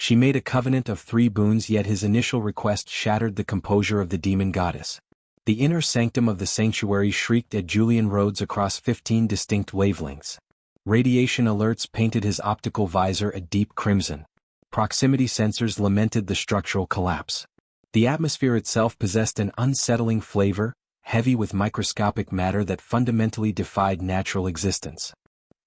She made a covenant of 3 boons, yet his initial request shattered the composure of the demon goddess. The inner sanctum of the sanctuary shrieked at Julian roads across 15 distinct wavelengths. Radiation alerts painted his optical visor a deep crimson. Proximity sensors lamented the structural collapse. The atmosphere itself possessed an unsettling flavor, heavy with microscopic matter that fundamentally defied natural existence.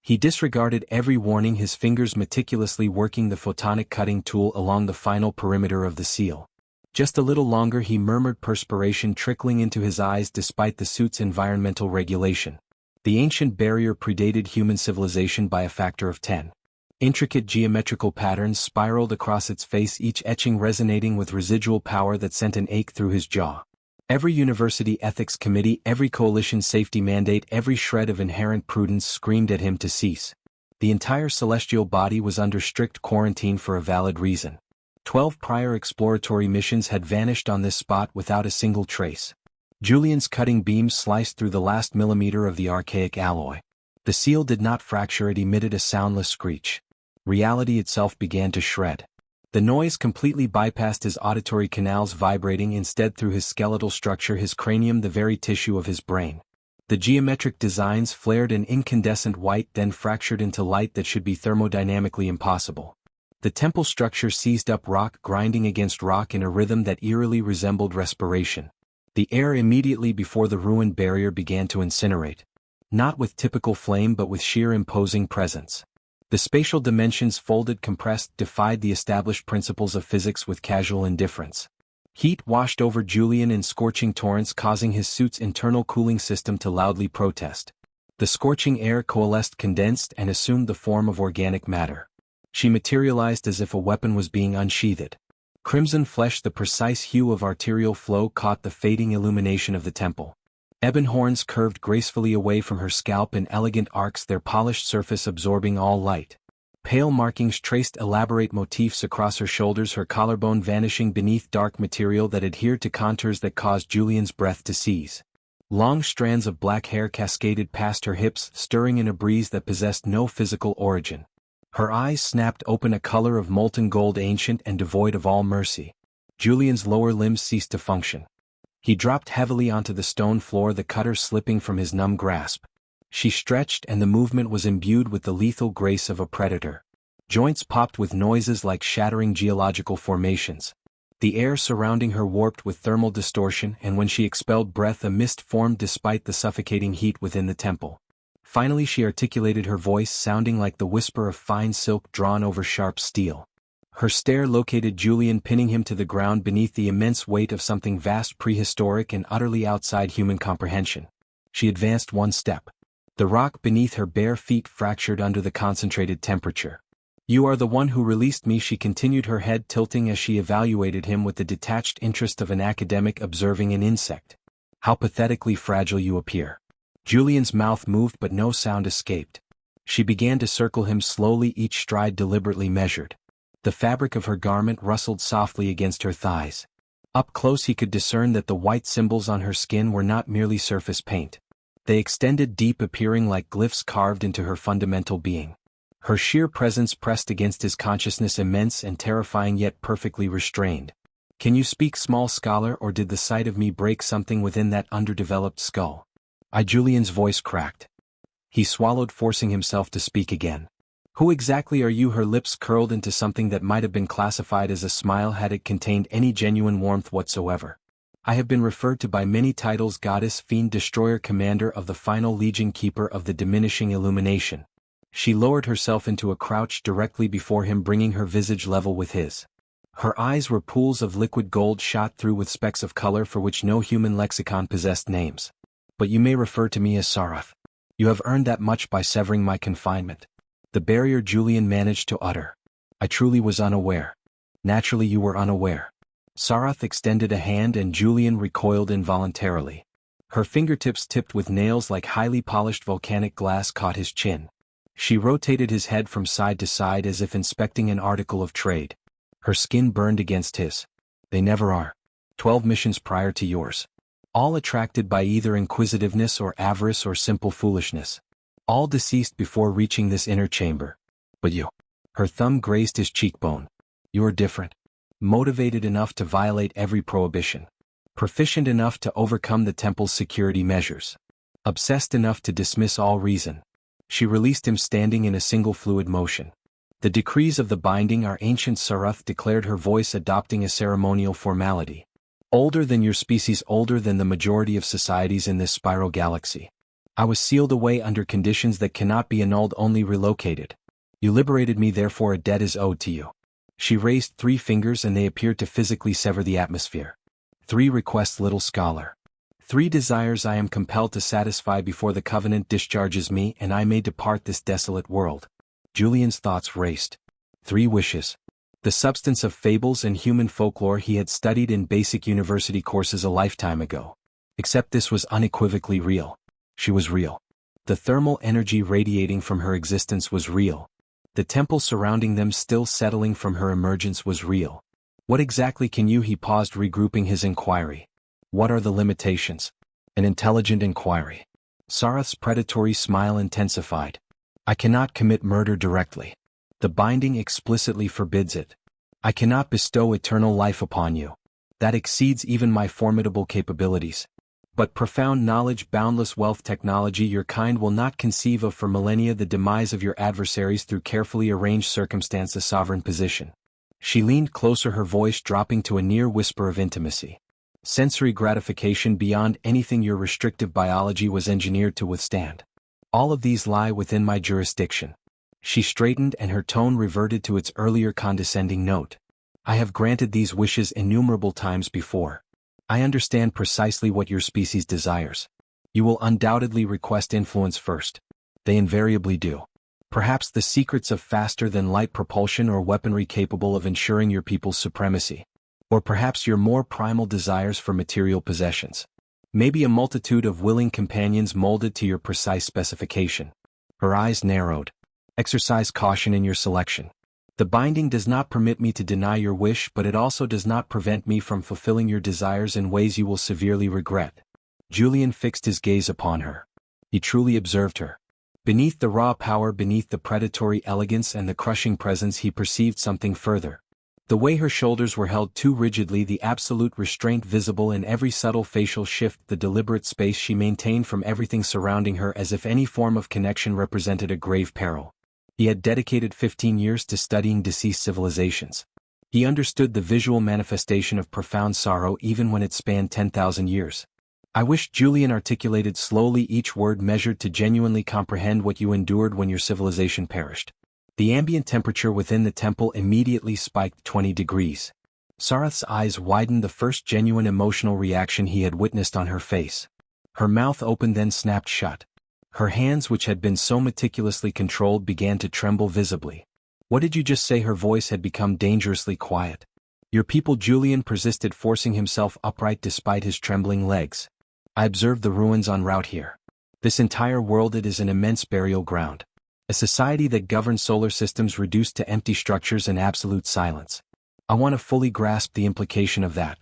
He disregarded every warning, his fingers meticulously working the photonic cutting tool along the final perimeter of the seal. Just a little longer, he murmured, perspiration trickling into his eyes despite the suit's environmental regulation. The ancient barrier predated human civilization by a factor of 10. Intricate geometrical patterns spiraled across its face, each etching resonating with residual power that sent an ache through his jaw. Every university ethics committee, every coalition safety mandate, every shred of inherent prudence screamed at him to cease. The entire celestial body was under strict quarantine for a valid reason. 12 prior exploratory missions had vanished on this spot without a single trace. Julian's cutting beams sliced through the last millimeter of the archaic alloy. The seal did not fracture, it emitted a soundless screech. Reality itself began to shred. The noise completely bypassed his auditory canals, vibrating instead through his skeletal structure, his cranium, the very tissue of his brain. The geometric designs flared an incandescent white, then fractured into light that should be thermodynamically impossible. The temple structure seized up, rock grinding against rock in a rhythm that eerily resembled respiration. The air immediately before the ruined barrier began to incinerate. Not with typical flame, but with sheer imposing presence. The spatial dimensions folded, compressed, defied the established principles of physics with casual indifference. Heat washed over Julian in scorching torrents, causing his suit's internal cooling system to loudly protest. The scorching air coalesced, condensed, and assumed the form of organic matter. She materialized as if a weapon was being unsheathed. Crimson flesh, the precise hue of arterial flow, caught the fading illumination of the temple. Ebon horns curved gracefully away from her scalp in elegant arcs, their polished surface absorbing all light. Pale markings traced elaborate motifs across her shoulders, her collarbone vanishing beneath dark material that adhered to contours that caused Julian's breath to seize. Long strands of black hair cascaded past her hips, stirring in a breeze that possessed no physical origin. Her eyes snapped open, a color of molten gold, ancient and devoid of all mercy. Julian's lower limbs ceased to function. He dropped heavily onto the stone floor, the cutter slipping from his numb grasp. She stretched, and the movement was imbued with the lethal grace of a predator. Joints popped with noises like shattering geological formations. The air surrounding her warped with thermal distortion, and when she expelled breath, a mist formed despite the suffocating heat within the temple. Finally she articulated, her voice sounding like the whisper of fine silk drawn over sharp steel. Her stare located Julian, pinning him to the ground beneath the immense weight of something vast, prehistoric, and utterly outside human comprehension. She advanced one step. The rock beneath her bare feet fractured under the concentrated temperature. "You are the one who released me," she continued, her head tilting as she evaluated him with the detached interest of an academic observing an insect. "How pathetically fragile you appear." Julian's mouth moved, but no sound escaped. She began to circle him slowly, each stride deliberately measured. The fabric of her garment rustled softly against her thighs. Up close he could discern that the white symbols on her skin were not merely surface paint. They extended deep, appearing like glyphs carved into her fundamental being. Her sheer presence pressed against his consciousness, immense and terrifying, yet perfectly restrained. "Can you speak, small scholar, or did the sight of me break something within that underdeveloped skull?" Julian's voice cracked. He swallowed, forcing himself to speak again. "Who exactly are you?" Her lips curled into something that might have been classified as a smile had it contained any genuine warmth whatsoever. "I have been referred to by many titles: goddess, fiend, destroyer, commander of the final legion, keeper of the diminishing illumination." She lowered herself into a crouch directly before him, bringing her visage level with his. Her eyes were pools of liquid gold shot through with specks of color for which no human lexicon possessed names. "But you may refer to me as Sarath. You have earned that much by severing my confinement." The barrier Julian managed to utter. "I truly was unaware." "Naturally you were unaware." Sarath extended a hand, and Julian recoiled involuntarily. Her fingertips, tipped with nails like highly polished volcanic glass, caught his chin. She rotated his head from side to side as if inspecting an article of trade. Her skin burned against his. "They never are. 12 missions prior to yours. All attracted by either inquisitiveness or avarice or simple foolishness. All deceased before reaching this inner chamber. But you." Her thumb grazed his cheekbone. You're different. Motivated enough to violate every prohibition. Proficient enough to overcome the temple's security measures. Obsessed enough to dismiss all reason. She released him standing in a single fluid motion. The decrees of the binding are ancient, Sarath declared, her voice adopting a ceremonial formality. Older than your species, older than the majority of societies in this spiral galaxy. I was sealed away under conditions that cannot be annulled, only relocated. You liberated me, therefore a debt is owed to you. She raised 3 fingers and they appeared to physically sever the atmosphere. 3 requests, little scholar. 3 desires I am compelled to satisfy before the covenant discharges me and I may depart this desolate world. Julian's thoughts raced. 3 wishes. The substance of fables and human folklore he had studied in basic university courses a lifetime ago. Except this was unequivocally real. She was real. The thermal energy radiating from her existence was real. The temple surrounding them still settling from her emergence was real. What exactly can you? He paused, regrouping his inquiry. What are the limitations? An intelligent inquiry. Sarath's predatory smile intensified. I cannot commit murder directly. The binding explicitly forbids it. I cannot bestow eternal life upon you. That exceeds even my formidable capabilities. But profound knowledge, boundless wealth, technology your kind will not conceive of for millennia, the demise of your adversaries through carefully arranged circumstance, a sovereign position. She leaned closer, her voice dropping to a near whisper of intimacy. Sensory gratification beyond anything your restrictive biology was engineered to withstand. All of these lie within my jurisdiction. She straightened and her tone reverted to its earlier condescending note. I have granted these wishes innumerable times before. I understand precisely what your species desires. You will undoubtedly request influence first. They invariably do. Perhaps the secrets of faster-than-light propulsion or weaponry capable of ensuring your people's supremacy. Or perhaps your more primal desires for material possessions. Maybe a multitude of willing companions molded to your precise specification. Her eyes narrowed. Exercise caution in your selection. The binding does not permit me to deny your wish, but it also does not prevent me from fulfilling your desires in ways you will severely regret. Julian fixed his gaze upon her. He truly observed her. Beneath the raw power, beneath the predatory elegance and the crushing presence, he perceived something further. The way her shoulders were held too rigidly, the absolute restraint visible in every subtle facial shift, the deliberate space she maintained from everything surrounding her, as if any form of connection represented a grave peril. He had dedicated 15 years to studying deceased civilizations. He understood the visual manifestation of profound sorrow even when it spanned 10,000 years. I wish, Julian articulated slowly, each word measured to genuinely comprehend what you endured when your civilization perished. The ambient temperature within the temple immediately spiked 20 degrees. Sarath's eyes widened, the first genuine emotional reaction he had witnessed on her face. Her mouth opened, then snapped shut. Her hands, which had been so meticulously controlled, began to tremble visibly. What did you just say? Her voice had become dangerously quiet. Your people, Julian persisted, forcing himself upright despite his trembling legs. I observed the ruins en route here. This entire world, it is an immense burial ground. A society that governs solar systems reduced to empty structures and absolute silence. I want to fully grasp the implication of that.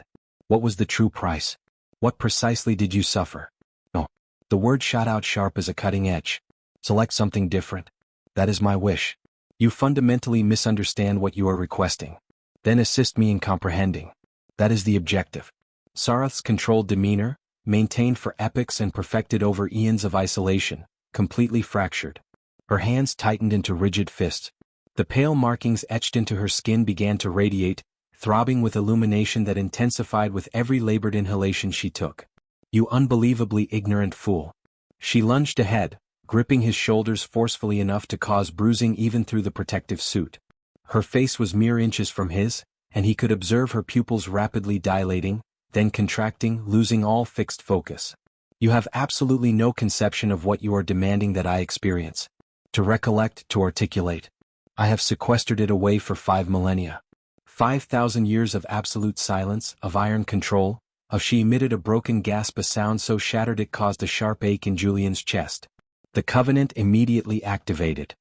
What was the true price? What precisely did you suffer? No. The word shot out sharp as a cutting edge. Select something different. That is my wish. You fundamentally misunderstand what you are requesting. Then assist me in comprehending. That is the objective. Sarath's controlled demeanor, maintained for epochs and perfected over eons of isolation, completely fractured. Her hands tightened into rigid fists. The pale markings etched into her skin began to radiate, throbbing with illumination that intensified with every labored inhalation she took. You unbelievably ignorant fool. She lunged ahead, gripping his shoulders forcefully enough to cause bruising even through the protective suit. Her face was mere inches from his, and he could observe her pupils rapidly dilating, then contracting, losing all fixed focus. You have absolutely no conception of what you are demanding that I experience. To recollect, to articulate. I have sequestered it away for 5 millennia. 5,000 years of absolute silence, of iron control, of she emitted a broken gasp, a sound so shattered it caused a sharp ache in Julian's chest. The covenant immediately activated.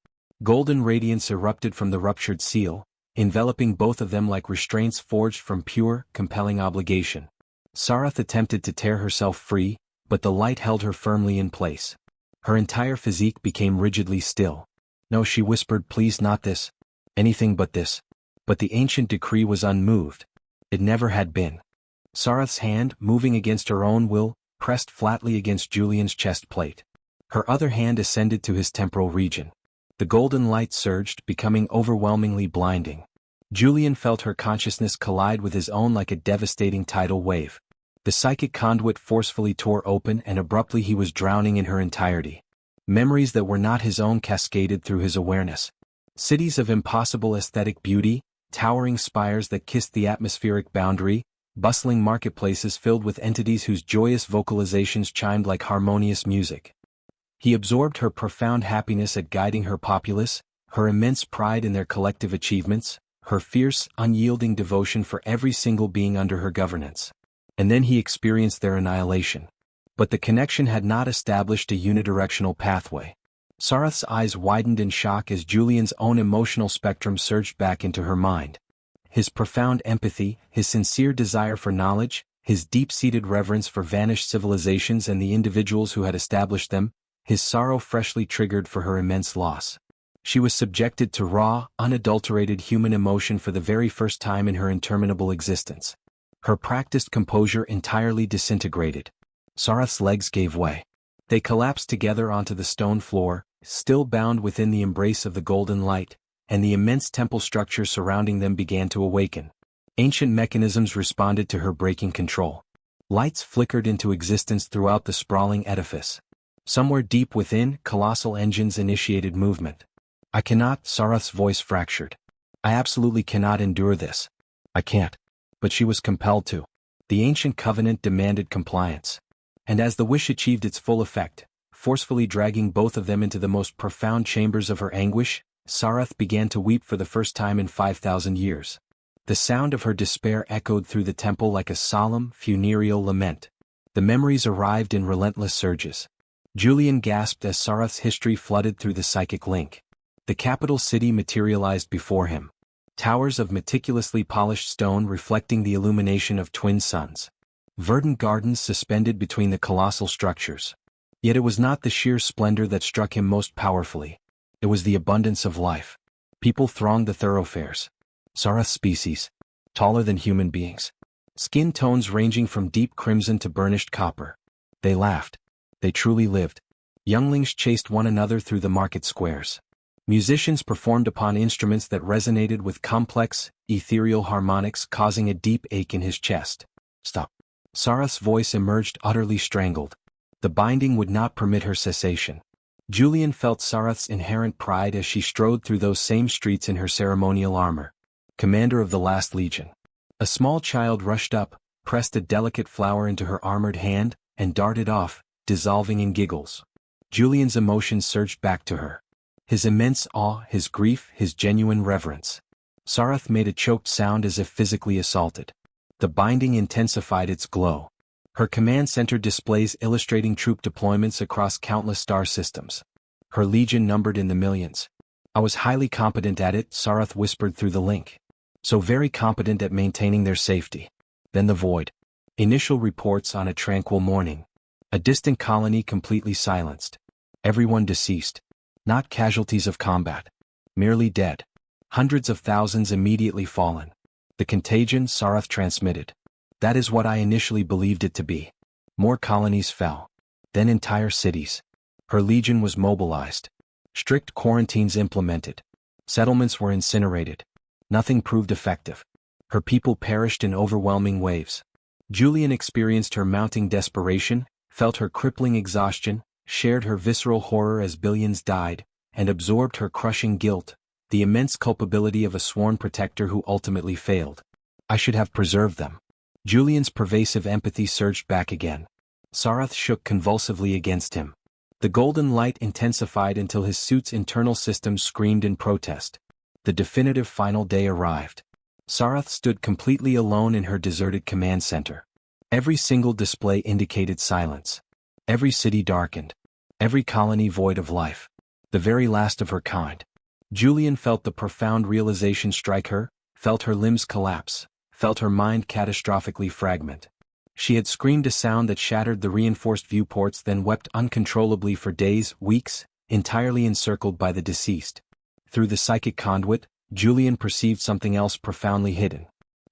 Golden radiance erupted from the ruptured seal, enveloping both of them like restraints forged from pure, compelling obligation. Sarath attempted to tear herself free, but the light held her firmly in place. Her entire physique became rigidly still. No, she whispered, please, not this. Anything but this. But the ancient decree was unmoved. It never had been. Sareth's hand, moving against her own will, pressed flatly against Julian's chest plate. Her other hand ascended to his temporal region. The golden light surged, becoming overwhelmingly blinding. Julian felt her consciousness collide with his own like a devastating tidal wave. The psychic conduit forcefully tore open, and abruptly he was drowning in her entirety. Memories that were not his own cascaded through his awareness. Cities of impossible aesthetic beauty, towering spires that kissed the atmospheric boundary, bustling marketplaces filled with entities whose joyous vocalizations chimed like harmonious music. He absorbed her profound happiness at guiding her populace, her immense pride in their collective achievements, her fierce, unyielding devotion for every single being under her governance. And then he experienced their annihilation. But the connection had not established a unidirectional pathway. Sareth's eyes widened in shock as Julian's own emotional spectrum surged back into her mind. His profound empathy, his sincere desire for knowledge, his deep-seated reverence for vanished civilizations and the individuals who had established them, his sorrow freshly triggered for her immense loss. She was subjected to raw, unadulterated human emotion for the very first time in her interminable existence. Her practiced composure entirely disintegrated. Sareth's legs gave way. They collapsed together onto the stone floor, still bound within the embrace of the golden light, and the immense temple structure surrounding them began to awaken. Ancient mechanisms responded to her breaking control. Lights flickered into existence throughout the sprawling edifice. Somewhere deep within, colossal engines initiated movement. I cannot, Sareth's voice fractured. I absolutely cannot endure this. I can't. But she was compelled to. The ancient covenant demanded compliance. And as the wish achieved its full effect, forcefully dragging both of them into the most profound chambers of her anguish, Sareth began to weep for the first time in 5,000 years. The sound of her despair echoed through the temple like a solemn, funereal lament. The memories arrived in relentless surges. Julian gasped as Sareth's history flooded through the psychic link. The capital city materialized before him. Towers of meticulously polished stone reflecting the illumination of twin suns. Verdant gardens suspended between the colossal structures. Yet it was not the sheer splendor that struck him most powerfully. It was the abundance of life. People thronged the thoroughfares. Sareth's species, taller than human beings. Skin tones ranging from deep crimson to burnished copper. They laughed. They truly lived. Younglings chased one another through the market squares. Musicians performed upon instruments that resonated with complex, ethereal harmonics, causing a deep ache in his chest. Stop. Sareth's voice emerged utterly strangled. The binding would not permit her cessation. Julian felt Sareth's inherent pride as she strode through those same streets in her ceremonial armor. Commander of the last legion. A small child rushed up, pressed a delicate flower into her armored hand, and darted off, dissolving in giggles. Julian's emotions surged back to her. His immense awe, his grief, his genuine reverence. Sareth made a choked sound as if physically assaulted. The binding intensified its glow. Her command center displays illustrating troop deployments across countless star systems. Her legion numbered in the millions. I was highly competent at it, Sareth whispered through the link. So very competent at maintaining their safety. Then the void. Initial reports on a tranquil morning. A distant colony completely silenced. Everyone deceased. Not casualties of combat. Merely dead. Hundreds of thousands immediately fallen. The contagion, Sareth transmitted. That is what I initially believed it to be. More colonies fell. Then entire cities. Her legion was mobilized. Strict quarantines implemented. Settlements were incinerated. Nothing proved effective. Her people perished in overwhelming waves. Julian experienced her mounting desperation, felt her crippling exhaustion, shared her visceral horror as billions died, and absorbed her crushing guilt, the immense culpability of a sworn protector who ultimately failed. I should have preserved them. Julian's pervasive empathy surged back again. Sareth shook convulsively against him. The golden light intensified until his suit's internal systems screamed in protest. The definitive final day arrived. Sareth stood completely alone in her deserted command center. Every single display indicated silence. Every city darkened. Every colony void of life. The very last of her kind. Julian felt the profound realization strike her, felt her limbs collapse, felt her mind catastrophically fragment. She had screamed a sound that shattered the reinforced viewports, then wept uncontrollably for days, weeks, entirely encircled by the deceased. Through the psychic conduit, Julian perceived something else profoundly hidden.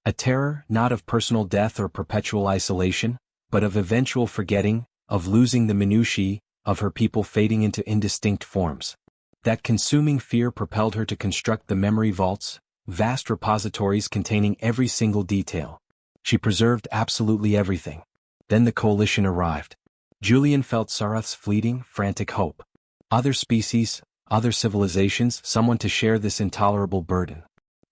A terror, not of personal death or perpetual isolation, but of eventual forgetting, of losing the minutiae, of her people fading into indistinct forms. That consuming fear propelled her to construct the memory vaults, vast repositories containing every single detail. She preserved absolutely everything. Then the coalition arrived. Julian felt Sarath's fleeting, frantic hope. Other species, other civilizations, someone to share this intolerable burden.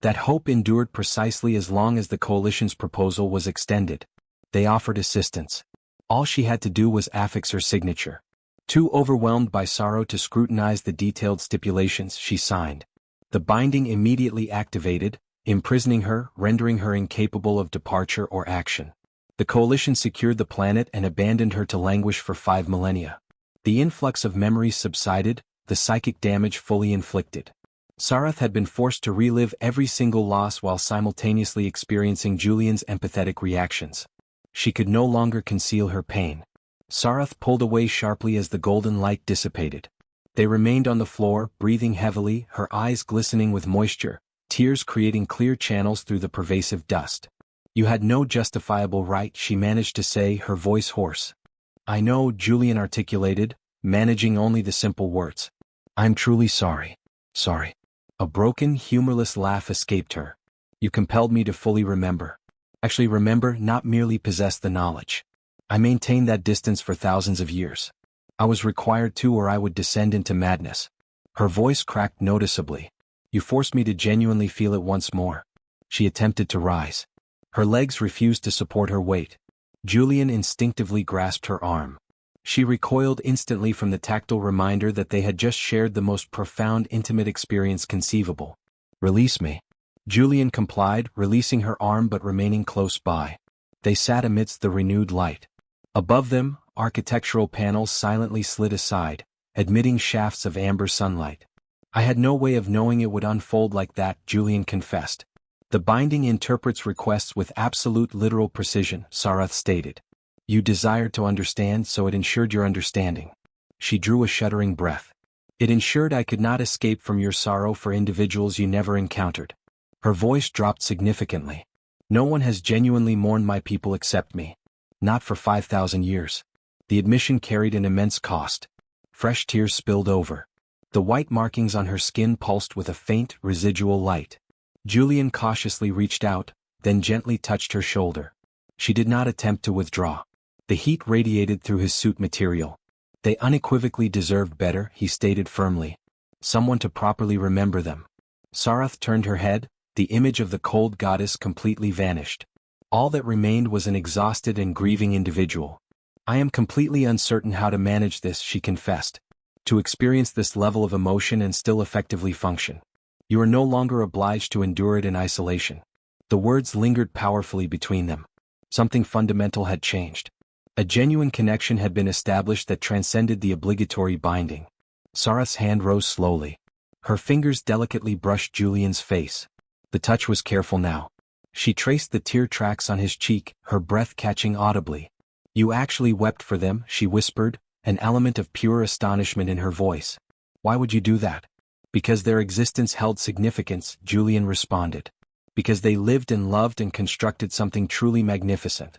That hope endured precisely as long as the coalition's proposal was extended. They offered assistance. All she had to do was affix her signature. Too overwhelmed by sorrow to scrutinize the detailed stipulations, she signed. The binding immediately activated, imprisoning her, rendering her incapable of departure or action. The coalition secured the planet and abandoned her to languish for 5 millennia. The influx of memories subsided, the psychic damage fully inflicted. Sarath had been forced to relive every single loss while simultaneously experiencing Julian's empathetic reactions. She could no longer conceal her pain. Sarath pulled away sharply as the golden light dissipated. They remained on the floor, breathing heavily, her eyes glistening with moisture, tears creating clear channels through the pervasive dust. "You had no justifiable right," she managed to say, her voice hoarse. "I know," Julian articulated, managing only the simple words. "I'm truly sorry. Sorry." A broken, humorless laugh escaped her. "You compelled me to fully remember. Actually remember, not merely possess the knowledge. I maintained that distance for thousands of years. I was required to, or I would descend into madness." Her voice cracked noticeably. "You forced me to genuinely feel it once more." She attempted to rise. Her legs refused to support her weight. Julian instinctively grasped her arm. She recoiled instantly from the tactile reminder that they had just shared the most profound intimate experience conceivable. "Release me." Julian complied, releasing her arm but remaining close by. They sat amidst the renewed light. Above them, architectural panels silently slid aside, admitting shafts of amber sunlight. "I had no way of knowing it would unfold like that," Julian confessed. "The binding interprets requests with absolute literal precision," Sarath stated. "You desired to understand, so it ensured your understanding." She drew a shuddering breath. "It ensured I could not escape from your sorrow for individuals you never encountered." Her voice dropped significantly. "No one has genuinely mourned my people except me. Not for 5,000 years. The admission carried an immense cost." Fresh tears spilled over. The white markings on her skin pulsed with a faint, residual light. Julian cautiously reached out, then gently touched her shoulder. She did not attempt to withdraw. The heat radiated through his suit material. "They unequivocally deserved better," he stated firmly. "Someone to properly remember them." Sarath turned her head, the image of the cold goddess completely vanished. All that remained was an exhausted and grieving individual. "I am completely uncertain how to manage this," she confessed. "To experience this level of emotion and still effectively function. You are no longer obliged to endure it in isolation." The words lingered powerfully between them. Something fundamental had changed. A genuine connection had been established that transcended the obligatory binding. Sarath's hand rose slowly. Her fingers delicately brushed Julian's face. The touch was careful now. She traced the tear tracks on his cheek, her breath catching audibly. "You actually wept for them," she whispered, an element of pure astonishment in her voice. "Why would you do that?" "Because their existence held significance," Julian responded. "Because they lived and loved and constructed something truly magnificent."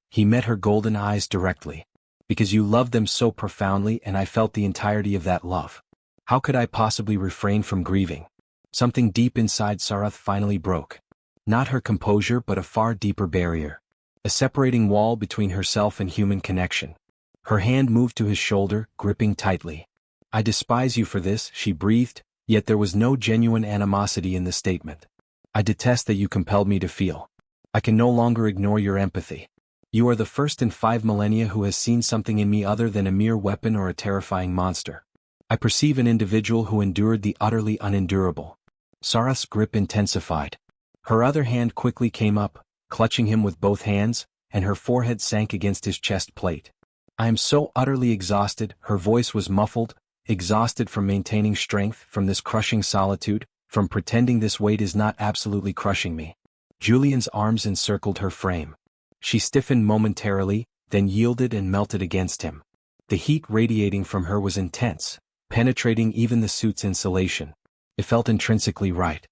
He met her golden eyes directly. "Because you loved them so profoundly and I felt the entirety of that love. How could I possibly refrain from grieving?" Something deep inside Sarath finally broke. Not her composure but a far deeper barrier. A separating wall between herself and human connection. Her hand moved to his shoulder, gripping tightly. "I despise you for this," she breathed, yet there was no genuine animosity in the statement. "I detest that you compelled me to feel. I can no longer ignore your empathy. You are the first in 5 millennia who has seen something in me other than a mere weapon or a terrifying monster. I perceive an individual who endured the utterly unendurable." Sarath's grip intensified. Her other hand quickly came up, clutching him with both hands, and her forehead sank against his chest plate. "I am so utterly exhausted," her voice was muffled, "exhausted from maintaining strength, from this crushing solitude, from pretending this weight is not absolutely crushing me." Julian's arms encircled her frame. She stiffened momentarily, then yielded and melted against him. The heat radiating from her was intense, penetrating even the suit's insulation. It felt intrinsically right.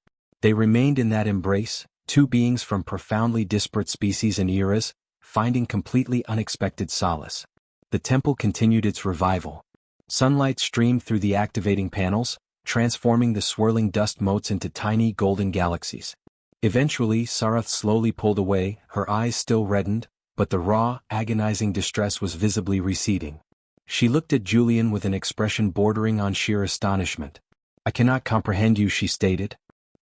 They remained in that embrace, two beings from profoundly disparate species and eras, finding completely unexpected solace. The temple continued its revival. Sunlight streamed through the activating panels, transforming the swirling dust motes into tiny golden galaxies. Eventually, Sarath slowly pulled away, her eyes still reddened, but the raw, agonizing distress was visibly receding. She looked at Julian with an expression bordering on sheer astonishment. "I cannot comprehend you," she stated.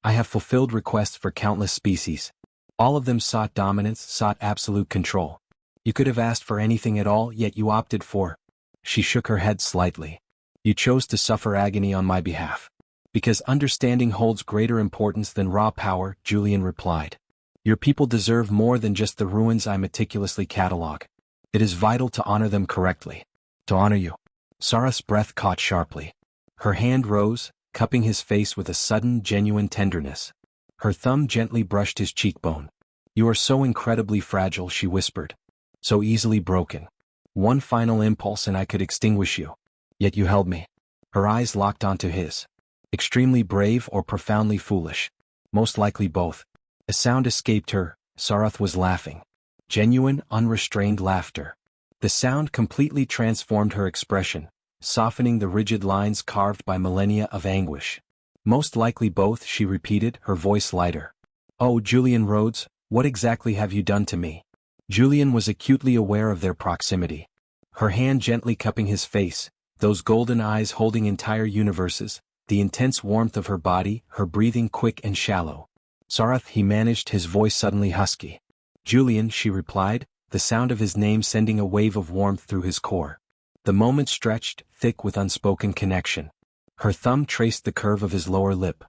"I have fulfilled requests for countless species. All of them sought dominance, sought absolute control. You could have asked for anything at all, yet you opted for—" She shook her head slightly. "You chose to suffer agony on my behalf. Because understanding holds greater importance than raw power," Julian replied. "Your people deserve more than just the ruins I meticulously catalogue. It is vital to honor them correctly. To honor you." Sarath's breath caught sharply. Her hand rose, cupping his face with a sudden, genuine tenderness. Her thumb gently brushed his cheekbone. "You are so incredibly fragile," she whispered. "So easily broken. One final impulse and I could extinguish you. Yet you held me." Her eyes locked onto his. "Extremely brave or profoundly foolish? Most likely both." A sound escaped her. Sarath was laughing. Genuine, unrestrained laughter. The sound completely transformed her expression, softening the rigid lines carved by millennia of anguish. "Most likely both," she repeated, her voice lighter. "Oh, Julian Rhodes, what exactly have you done to me?" Julian was acutely aware of their proximity. Her hand gently cupping his face, those golden eyes holding entire universes, the intense warmth of her body, her breathing quick and shallow. "Sarath," he managed, his voice suddenly husky. "Julian," she replied, the sound of his name sending a wave of warmth through his core. The moment stretched, thick with unspoken connection. Her thumb traced the curve of his lower lip.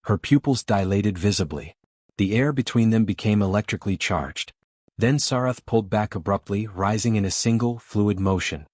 Her pupils dilated visibly. The air between them became electrically charged. Then Sarath pulled back abruptly, rising in a single, fluid motion.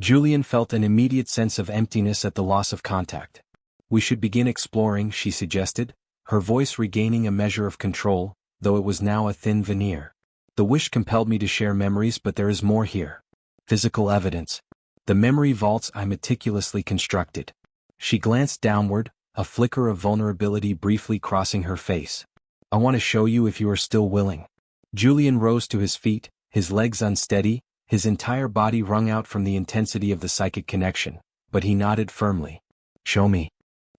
Julian felt an immediate sense of emptiness at the loss of contact. "We should begin exploring," she suggested, her voice regaining a measure of control, though it was now a thin veneer. "The wish compelled me to share memories, but there is more here. Physical evidence. The memory vaults I meticulously constructed." She glanced downward, a flicker of vulnerability briefly crossing her face. "I want to show you if you are still willing." Julian rose to his feet, his legs unsteady, his entire body wrung out from the intensity of the psychic connection, but he nodded firmly. "Show me."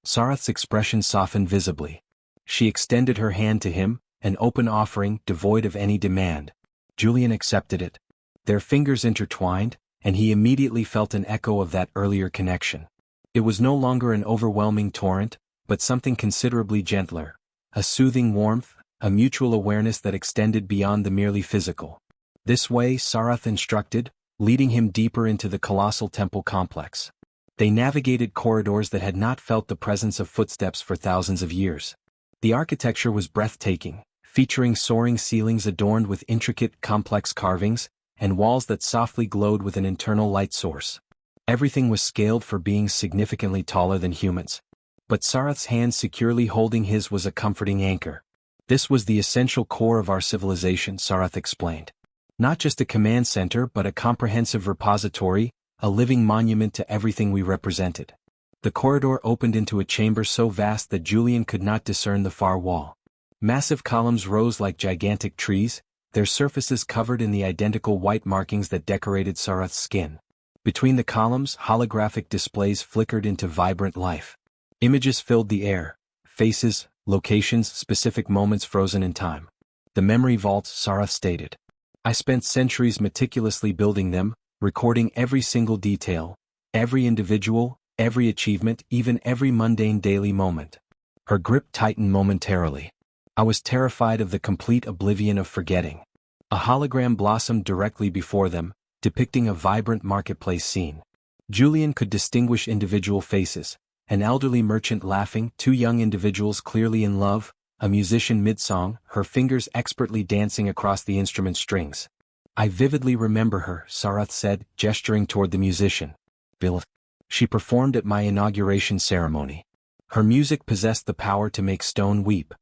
Sarath's expression softened visibly. She extended her hand to him, an open offering devoid of any demand. Julian accepted it. Their fingers intertwined, and he immediately felt an echo of that earlier connection. It was no longer an overwhelming torrent, but something considerably gentler, a soothing warmth, a mutual awareness that extended beyond the merely physical. "This way," Sarath instructed, leading him deeper into the colossal temple complex. They navigated corridors that had not felt the presence of footsteps for thousands of years. The architecture was breathtaking, featuring soaring ceilings adorned with intricate, complex carvings, and walls that softly glowed with an internal light source. Everything was scaled for beings significantly taller than humans. But Sarath's hand securely holding his was a comforting anchor. "This was the essential core of our civilization," Sarath explained. "Not just a command center but a comprehensive repository, a living monument to everything we represented." The corridor opened into a chamber so vast that Julian could not discern the far wall. Massive columns rose like gigantic trees, their surfaces covered in the identical white markings that decorated Sarath's skin. Between the columns, holographic displays flickered into vibrant life. Images filled the air, faces, locations, specific moments frozen in time. "The memory vaults," Sarath stated. "I spent centuries meticulously building them, recording every single detail, every individual, every achievement, even every mundane daily moment." Her grip tightened momentarily. "I was terrified of the complete oblivion of forgetting." A hologram blossomed directly before them, depicting a vibrant marketplace scene. Julian could distinguish individual faces, an elderly merchant laughing, two young individuals clearly in love, a musician mid-song, her fingers expertly dancing across the instrument strings. "I vividly remember her," Sarath said, gesturing toward the musician. "Bill. She performed at my inauguration ceremony. Her music possessed the power to make stone weep."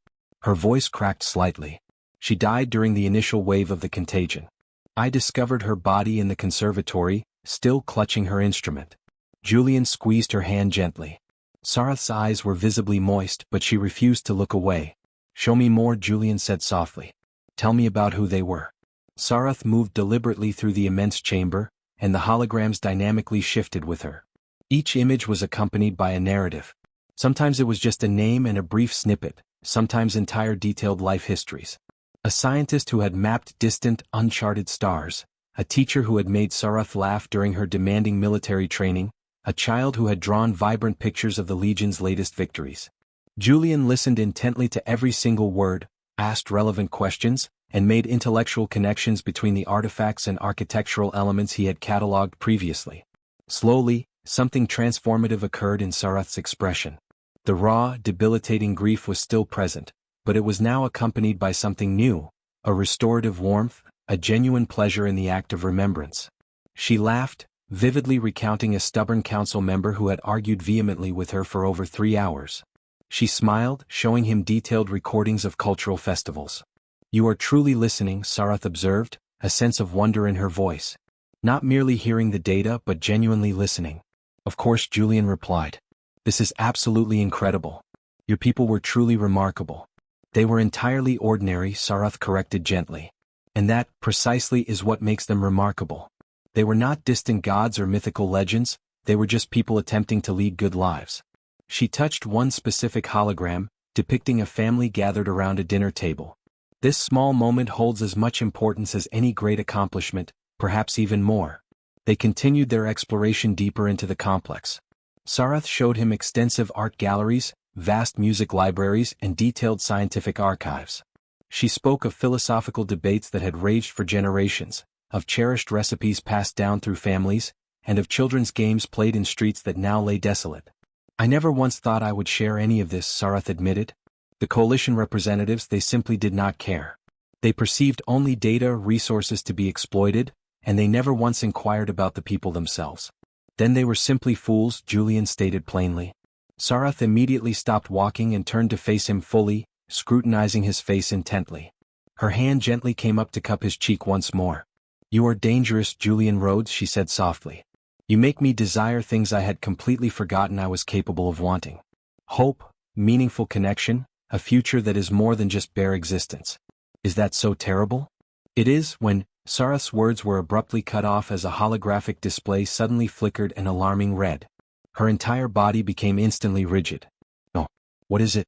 Her voice cracked slightly. "She died during the initial wave of the contagion. I discovered her body in the conservatory, still clutching her instrument." Julian squeezed her hand gently. Sarath's eyes were visibly moist, but she refused to look away. Show me more, Julian said softly. Tell me about who they were. Sarath moved deliberately through the immense chamber, and the holograms dynamically shifted with her. Each image was accompanied by a narrative. Sometimes it was just a name and a brief snippet, sometimes entire detailed life histories. A scientist who had mapped distant, uncharted stars, a teacher who had made Sarath laugh during her demanding military training, a child who had drawn vibrant pictures of the Legion's latest victories. Julian listened intently to every single word, asked relevant questions, and made intellectual connections between the artifacts and architectural elements he had catalogued previously. Slowly, something transformative occurred in Sarath's expression. The raw, debilitating grief was still present, but it was now accompanied by something new, a restorative warmth, a genuine pleasure in the act of remembrance. She laughed, vividly recounting a stubborn council member who had argued vehemently with her for over 3 hours. She smiled, showing him detailed recordings of cultural festivals. You are truly listening, Sarath observed, a sense of wonder in her voice. Not merely hearing the data but genuinely listening. Of course, Julian replied. This is absolutely incredible. Your people were truly remarkable. They were entirely ordinary, Sarath corrected gently. And that, precisely, is what makes them remarkable. They were not distant gods or mythical legends, they were just people attempting to lead good lives. She touched one specific hologram, depicting a family gathered around a dinner table. This small moment holds as much importance as any great accomplishment, perhaps even more. They continued their exploration deeper into the complex. Sarath showed him extensive art galleries, vast music libraries, and detailed scientific archives. She spoke of philosophical debates that had raged for generations, of cherished recipes passed down through families, and of children's games played in streets that now lay desolate. I never once thought I would share any of this, Sarath admitted. The coalition representatives, they simply did not care. They perceived only data, resources to be exploited, and they never once inquired about the people themselves. Then they were simply fools, Julian stated plainly. Sarath immediately stopped walking and turned to face him fully, scrutinizing his face intently. Her hand gently came up to cup his cheek once more. You are dangerous, Julian Rhodes, she said softly. You make me desire things I had completely forgotten I was capable of wanting. Hope, meaningful connection, a future that is more than just bare existence. Is that so terrible? It is, when Sarath's words were abruptly cut off as a holographic display suddenly flickered an alarming red. Her entire body became instantly rigid. Oh, what is it?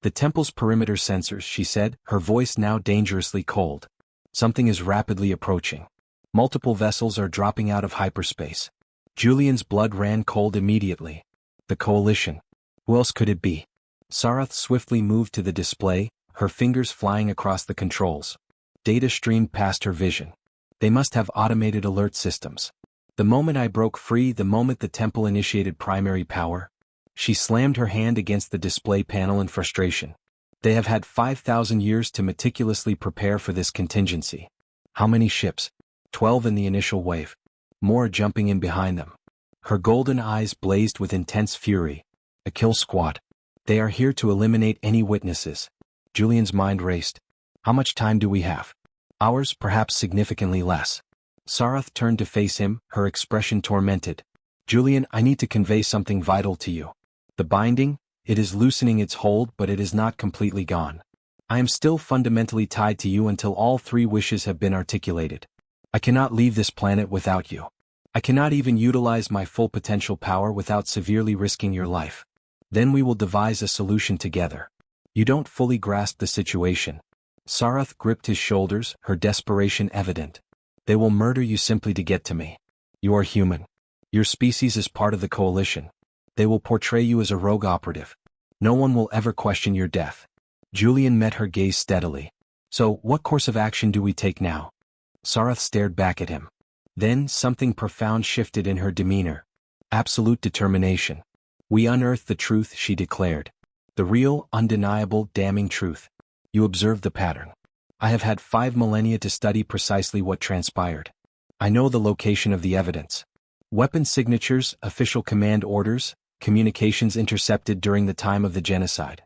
The temple's perimeter sensors, she said, her voice now dangerously cold. Something is rapidly approaching. Multiple vessels are dropping out of hyperspace. Julian's blood ran cold immediately. The coalition. Who else could it be? Sarath swiftly moved to the display, her fingers flying across the controls. Data streamed past her vision. They must have automated alert systems. The moment I broke free, the moment the temple initiated primary power. She slammed her hand against the display panel in frustration. They have had 5,000 years to meticulously prepare for this contingency. How many ships? 12 in the initial wave. More jumping in behind them. Her golden eyes blazed with intense fury. A kill squad. They are here to eliminate any witnesses. Julian's mind raced. How much time do we have? Hours, perhaps significantly less. Sarath turned to face him, her expression tormented. Julian, I need to convey something vital to you. The binding, it is loosening its hold, but it is not completely gone. I am still fundamentally tied to you until all 3 wishes have been articulated. I cannot leave this planet without you. I cannot even utilize my full potential power without severely risking your life. Then we will devise a solution together. You don't fully grasp the situation. Sarath gripped his shoulders, her desperation evident. They will murder you simply to get to me. You are human. Your species is part of the coalition. They will portray you as a rogue operative. No one will ever question your death. Julian met her gaze steadily. So, what course of action do we take now? Sarath stared back at him. Then something profound shifted in her demeanor. Absolute determination. We unearth the truth, she declared. The real, undeniable, damning truth. You observed the pattern. I have had 5 millennia to study precisely what transpired. I know the location of the evidence. Weapon signatures, official command orders, communications intercepted during the time of the genocide.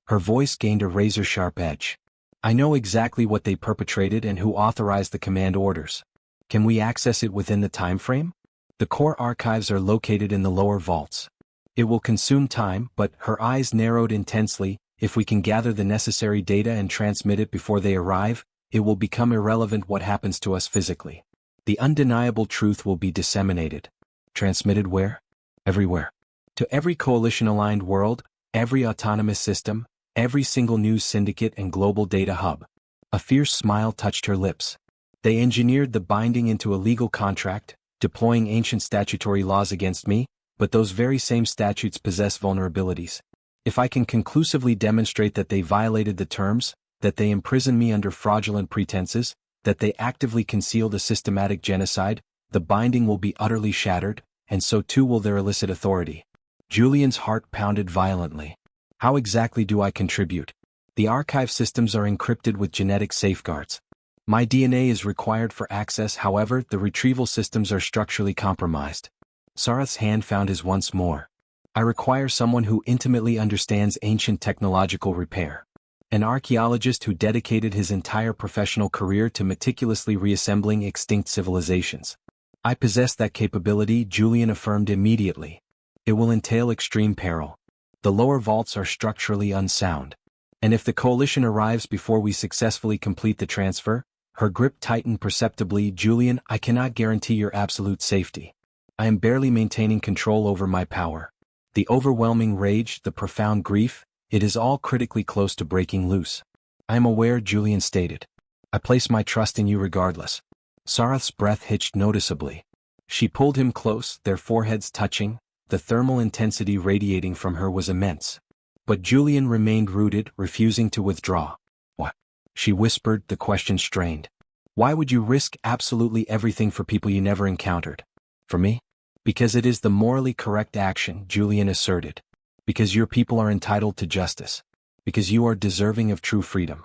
Her voice gained a razor-sharp edge. I know exactly what they perpetrated and who authorized the command orders. Can we access it within the time frame? The core archives are located in the lower vaults. It will consume time, but her eyes narrowed intensely, If we can gather the necessary data and transmit it before they arrive, it will become irrelevant what happens to us physically. The undeniable truth will be disseminated. Transmitted where? Everywhere. To every coalition-aligned world, every autonomous system, every single news syndicate and global data hub. A fierce smile touched her lips. They engineered the binding into a legal contract, deploying ancient statutory laws against me, but those very same statutes possess vulnerabilities. If I can conclusively demonstrate that they violated the terms, that they imprisoned me under fraudulent pretenses, that they actively concealed a systematic genocide, the binding will be utterly shattered, and so too will their illicit authority. Julian's heart pounded violently. How exactly do I contribute? The archive systems are encrypted with genetic safeguards. My DNA is required for access, however, the retrieval systems are structurally compromised. Sarath's hand found his once more. I require someone who intimately understands ancient technological repair. An archaeologist who dedicated his entire professional career to meticulously reassembling extinct civilizations. I possess that capability, Julian affirmed immediately. It will entail extreme peril. The lower vaults are structurally unsound. And if the coalition arrives before we successfully complete the transfer, her grip tightened perceptibly. Julian, I cannot guarantee your absolute safety. I am barely maintaining control over my power. The overwhelming rage, the profound grief, it is all critically close to breaking loose. I am aware, Julian stated. I place my trust in you regardless. Sarath's breath hitched noticeably. She pulled him close, their foreheads touching. The thermal intensity radiating from her was immense. But Julian remained rooted, refusing to withdraw. What? She whispered, the question strained. Why would you risk absolutely everything for people you never encountered? For me? Because it is the morally correct action, Julian asserted. Because your people are entitled to justice. Because you are deserving of true freedom.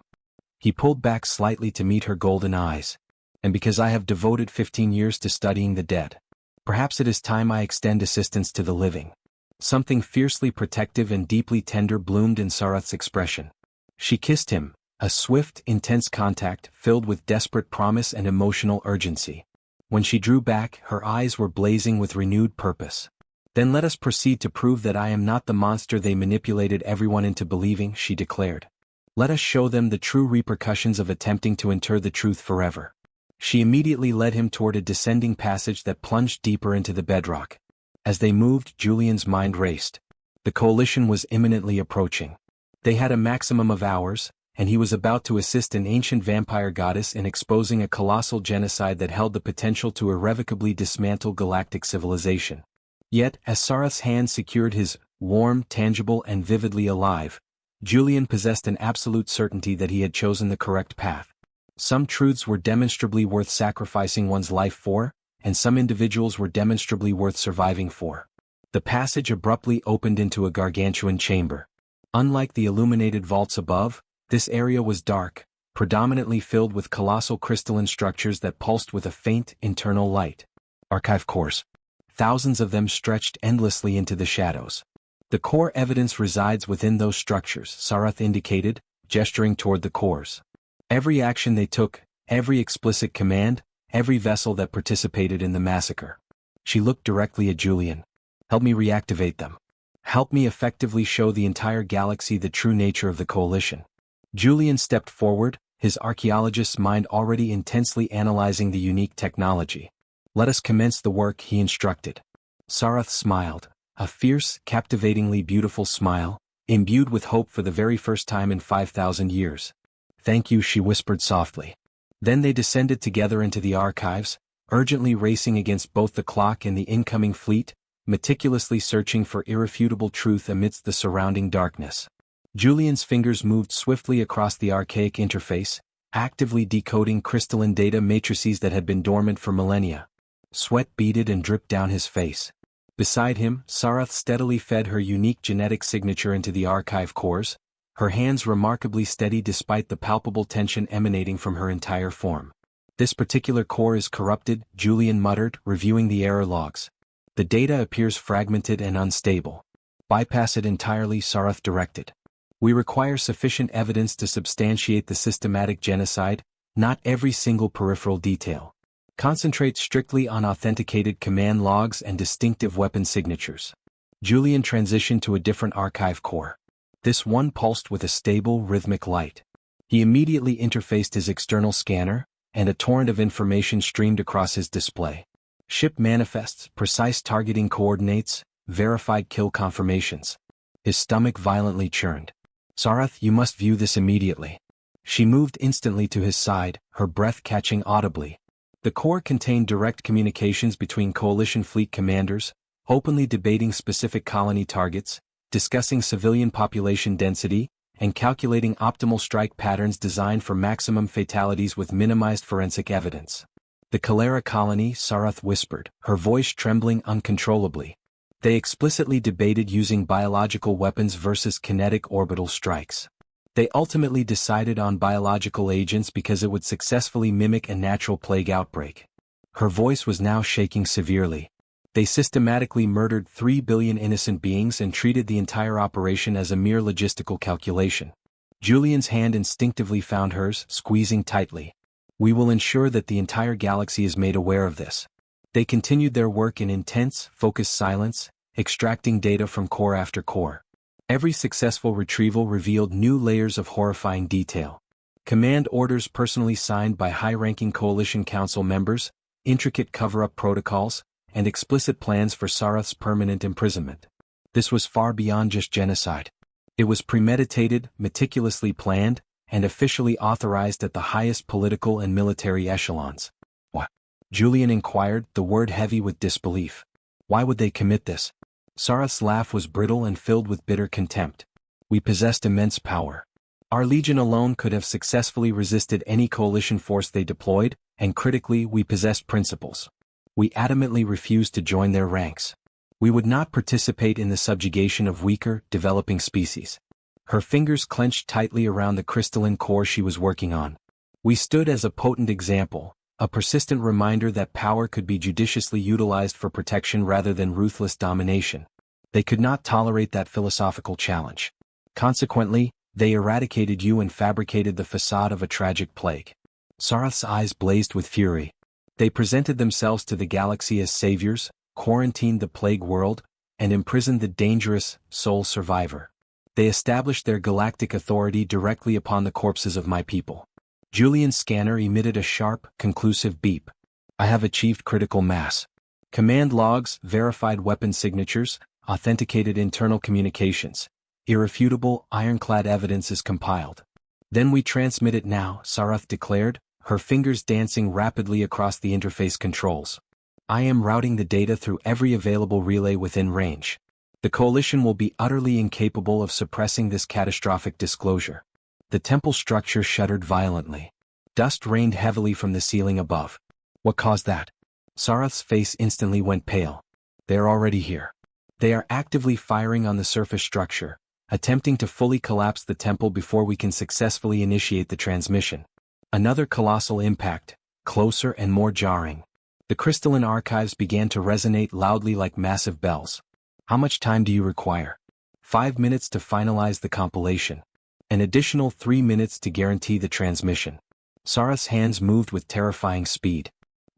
He pulled back slightly to meet her golden eyes. And because I have devoted 15 years to studying the dead. Perhaps it is time I extend assistance to the living. Something fiercely protective and deeply tender bloomed in Sarath's expression. She kissed him, a swift, intense contact filled with desperate promise and emotional urgency. When she drew back, her eyes were blazing with renewed purpose. Then let us proceed to prove that I am not the monster they manipulated everyone into believing, she declared. Let us show them the true repercussions of attempting to inter the truth forever. She immediately led him toward a descending passage that plunged deeper into the bedrock. As they moved, Julian's mind raced. The coalition was imminently approaching. They had a maximum of hours, and he was about to assist an ancient vampire goddess in exposing a colossal genocide that held the potential to irrevocably dismantle galactic civilization. Yet, as Sarath's hand secured his, warm, tangible and vividly alive, Julian possessed an absolute certainty that he had chosen the correct path. Some truths were demonstrably worth sacrificing one's life for, and some individuals were demonstrably worth surviving for. The passage abruptly opened into a gargantuan chamber. Unlike the illuminated vaults above, this area was dark, predominantly filled with colossal crystalline structures that pulsed with a faint, internal light. Archive cores. Thousands of them stretched endlessly into the shadows. The core evidence resides within those structures, Sarath indicated, gesturing toward the cores. Every action they took, every explicit command, every vessel that participated in the massacre. She looked directly at Julian. Help me reactivate them. Help me effectively show the entire galaxy the true nature of the coalition. Julian stepped forward, his archaeologist's mind already intensely analyzing the unique technology. Let us commence the work, he instructed. Sarath smiled, a fierce, captivatingly beautiful smile, imbued with hope for the very first time in 5,000 years. Thank you, she whispered softly. Then they descended together into the archives, urgently racing against both the clock and the incoming fleet, meticulously searching for irrefutable truth amidst the surrounding darkness. Julian's fingers moved swiftly across the archaic interface, actively decoding crystalline data matrices that had been dormant for millennia. Sweat beaded and dripped down his face. Beside him, Sarath steadily fed her unique genetic signature into the archive cores, her hands remarkably steady despite the palpable tension emanating from her entire form. This particular core is corrupted, Julian muttered, reviewing the error logs. The data appears fragmented and unstable. Bypass it entirely, Sarath directed. We require sufficient evidence to substantiate the systematic genocide, not every single peripheral detail. Concentrate strictly on authenticated command logs and distinctive weapon signatures. Julian transitioned to a different archive core. This one pulsed with a stable, rhythmic light. He immediately interfaced his external scanner, and a torrent of information streamed across his display. Ship manifests, precise targeting coordinates, verified kill confirmations. His stomach violently churned. "Sarath, you must view this immediately." She moved instantly to his side, her breath catching audibly. The core contained direct communications between coalition fleet commanders, openly debating specific colony targets, discussing civilian population density, and calculating optimal strike patterns designed for maximum fatalities with minimized forensic evidence. "The Calera colony," Sarath whispered, her voice trembling uncontrollably. They explicitly debated using biological weapons versus kinetic orbital strikes. They ultimately decided on biological agents because it would successfully mimic a natural plague outbreak. Her voice was now shaking severely. "They systematically murdered 3 billion innocent beings and treated the entire operation as a mere logistical calculation." Julian's hand instinctively found hers, squeezing tightly. "We will ensure that the entire galaxy is made aware of this." They continued their work in intense, focused silence, extracting data from core after core. Every successful retrieval revealed new layers of horrifying detail. Command orders personally signed by high-ranking Coalition Council members, intricate cover-up protocols, and explicit plans for Sarath's permanent imprisonment. This was far beyond just genocide. It was premeditated, meticulously planned, and officially authorized at the highest political and military echelons. "What?" Julian inquired, the word heavy with disbelief. "Why would they commit this?" Sarath's laugh was brittle and filled with bitter contempt. "We possessed immense power. Our legion alone could have successfully resisted any coalition force they deployed, and critically, we possessed principles. We adamantly refused to join their ranks. We would not participate in the subjugation of weaker, developing species." Her fingers clenched tightly around the crystalline core she was working on. "We stood as a potent example, a persistent reminder that power could be judiciously utilized for protection rather than ruthless domination. They could not tolerate that philosophical challenge. Consequently, they eradicated you and fabricated the facade of a tragic plague." Sarath's eyes blazed with fury. They presented themselves to the galaxy as saviors, quarantined the plague world, and imprisoned the dangerous, sole survivor. They established their galactic authority directly upon the corpses of my people. Julian's scanner emitted a sharp, conclusive beep. "I have achieved critical mass. Command logs, verified weapon signatures, authenticated internal communications. Irrefutable, ironclad evidence is compiled." "Then we transmit it now," Sarath declared, her fingers dancing rapidly across the interface controls. "I am routing the data through every available relay within range. The Coalition will be utterly incapable of suppressing this catastrophic disclosure." The temple structure shuddered violently. Dust rained heavily from the ceiling above. "What caused that?" Sarath's face instantly went pale. "They are already here. They are actively firing on the surface structure, attempting to fully collapse the temple before we can successfully initiate the transmission." Another colossal impact, closer and more jarring. The crystalline archives began to resonate loudly like massive bells. "How much time do you require?" 5 minutes to finalize the compilation. An additional 3 minutes to guarantee the transmission. Sarath's hands moved with terrifying speed.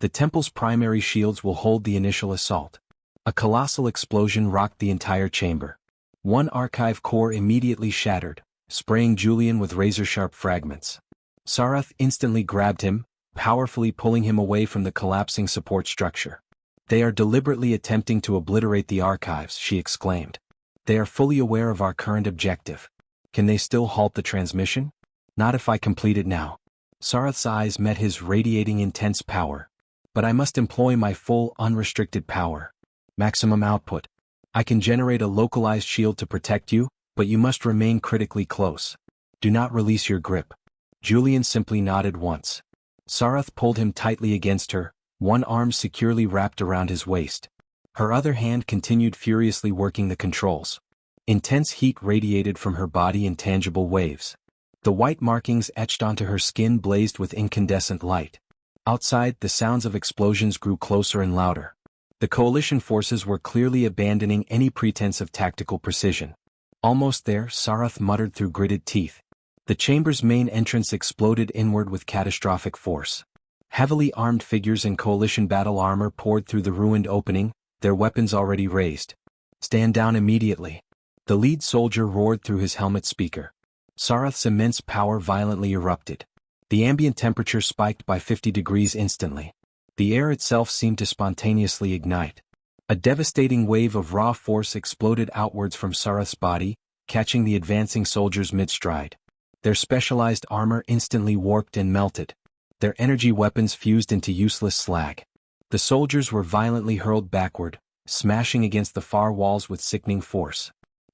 The temple's primary shields will hold the initial assault. A colossal explosion rocked the entire chamber. One archive core immediately shattered, spraying Julian with razor-sharp fragments. Sarath instantly grabbed him, powerfully pulling him away from the collapsing support structure. "They are deliberately attempting to obliterate the archives," she exclaimed. "They are fully aware of our current objective. Can they still halt the transmission?" "Not if I complete it now." Sarath's eyes met his, radiating intense power. "But I must employ my full, unrestricted power. Maximum output. I can generate a localized shield to protect you, but you must remain critically close. Do not release your grip." Julian simply nodded once. Sarath pulled him tightly against her, one arm securely wrapped around his waist. Her other hand continued furiously working the controls. Intense heat radiated from her body in tangible waves. The white markings etched onto her skin blazed with incandescent light. Outside, the sounds of explosions grew closer and louder. The coalition forces were clearly abandoning any pretense of tactical precision. "Almost there," Sarath muttered through gritted teeth. The chamber's main entrance exploded inward with catastrophic force. Heavily armed figures in coalition battle armor poured through the ruined opening, their weapons already raised. "Stand down immediately." The lead soldier roared through his helmet speaker. Sarath's immense power violently erupted. The ambient temperature spiked by 50 degrees instantly. The air itself seemed to spontaneously ignite. A devastating wave of raw force exploded outwards from Sarath's body, catching the advancing soldiers mid-stride. Their specialized armor instantly warped and melted. Their energy weapons fused into useless slag. The soldiers were violently hurled backward, smashing against the far walls with sickening force.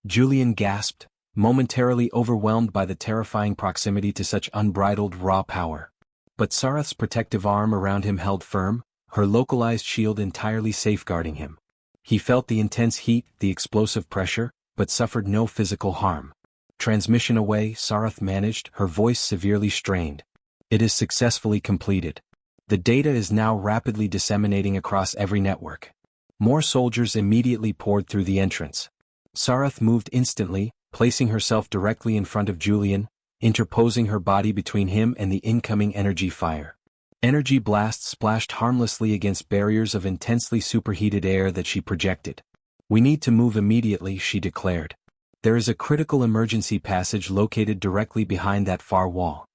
Julian gasped, momentarily overwhelmed by the terrifying proximity to such unbridled raw power. But Sarath's protective arm around him held firm, her localized shield entirely safeguarding him. He felt the intense heat, the explosive pressure, but suffered no physical harm. Transmission away, Sarath managed, her voice severely strained. It is successfully completed. The data is now rapidly disseminating across every network. More soldiers immediately poured through the entrance. Sarath moved instantly, placing herself directly in front of Julian, interposing her body between him and the incoming energy fire. Energy blasts splashed harmlessly against barriers of intensely superheated air that she projected. "We need to move immediately," she declared. "There is a critical emergency passage located directly behind that far wall."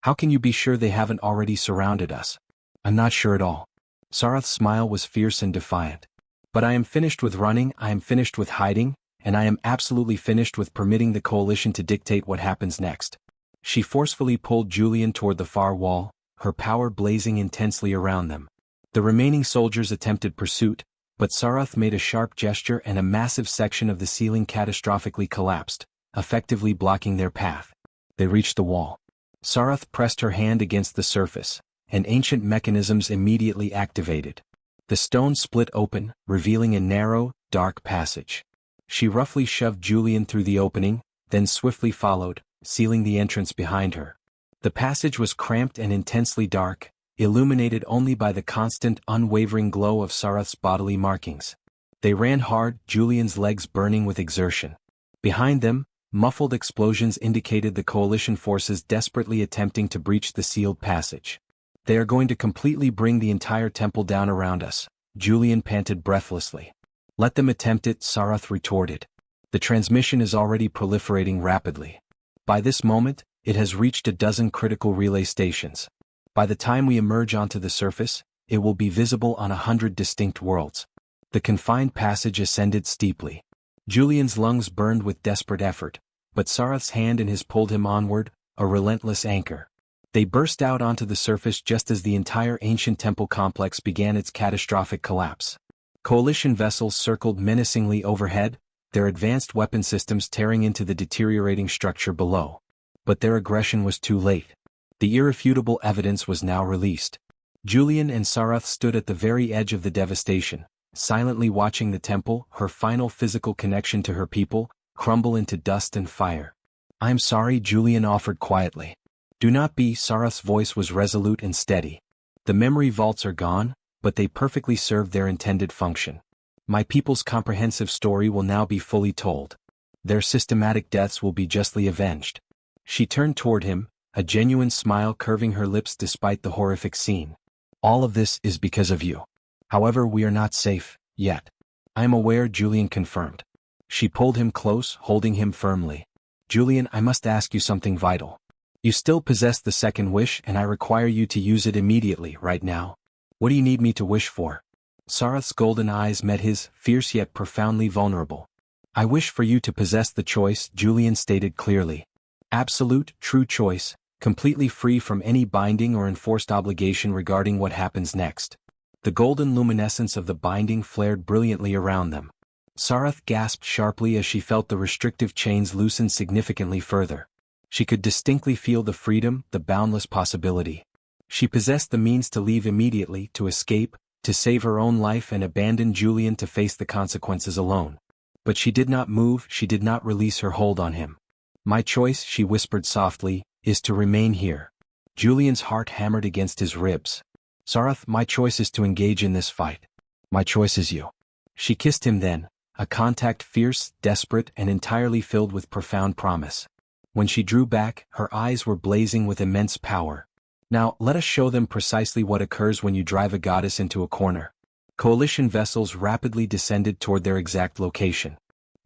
"How can you be sure they haven't already surrounded us?" "I'm not sure at all." Sarath's smile was fierce and defiant. "But I am finished with running, I am finished with hiding, and I am absolutely finished with permitting the coalition to dictate what happens next." She forcefully pulled Julian toward the far wall, her power blazing intensely around them. The remaining soldiers attempted pursuit, but Sarath made a sharp gesture and a massive section of the ceiling catastrophically collapsed, effectively blocking their path. They reached the wall. Sarath pressed her hand against the surface, and ancient mechanisms immediately activated. The stone split open, revealing a narrow, dark passage. She roughly shoved Julian through the opening, then swiftly followed, sealing the entrance behind her. The passage was cramped and intensely dark, illuminated only by the constant, unwavering glow of Sarath's bodily markings. They ran hard, Julian's legs burning with exertion. Behind them, muffled explosions indicated the coalition forces desperately attempting to breach the sealed passage. "They are going to completely bring the entire temple down around us," Julian panted breathlessly. "Let them attempt it," Sarath retorted. "The transmission is already proliferating rapidly. By this moment, it has reached a dozen critical relay stations. By the time we emerge onto the surface, it will be visible on 100 distinct worlds." The confined passage ascended steeply. Julian's lungs burned with desperate effort, but Sarath's hand in his pulled him onward, a relentless anchor. They burst out onto the surface just as the entire ancient temple complex began its catastrophic collapse. Coalition vessels circled menacingly overhead, their advanced weapon systems tearing into the deteriorating structure below. But their aggression was too late. The irrefutable evidence was now released. Julian and Sarath stood at the very edge of the devastation, silently watching the temple, her final physical connection to her people, crumble into dust and fire. "I'm sorry," Julian offered quietly. "Do not be," Sarath's voice was resolute and steady. "The memory vaults are gone, but they perfectly served their intended function. My people's comprehensive story will now be fully told. Their systematic deaths will be justly avenged." She turned toward him, a genuine smile curving her lips despite the horrific scene. "All of this is because of you. However, we are not safe, yet." "I am aware," Julian confirmed. She pulled him close, holding him firmly. "Julian, I must ask you something vital. You still possess the second wish and I require you to use it immediately, right now. What do you need me to wish for?" Sarath's golden eyes met his, fierce yet profoundly vulnerable. "I wish for you to possess the choice," Julian stated clearly. "Absolute, true choice, completely free from any binding or enforced obligation regarding what happens next." The golden luminescence of the binding flared brilliantly around them. Sarath gasped sharply as she felt the restrictive chains loosen significantly further. She could distinctly feel the freedom, the boundless possibility. She possessed the means to leave immediately, to escape, to save her own life and abandon Julian to face the consequences alone. But she did not move, she did not release her hold on him. "My choice," she whispered softly, "is to remain here." Julian's heart hammered against his ribs. "Sarath, my choice is to engage in this fight. My choice is you." She kissed him then, a contact fierce, desperate, and entirely filled with profound promise. When she drew back, her eyes were blazing with immense power. "Now, let us show them precisely what occurs when you drive a goddess into a corner." Coalition vessels rapidly descended toward their exact location.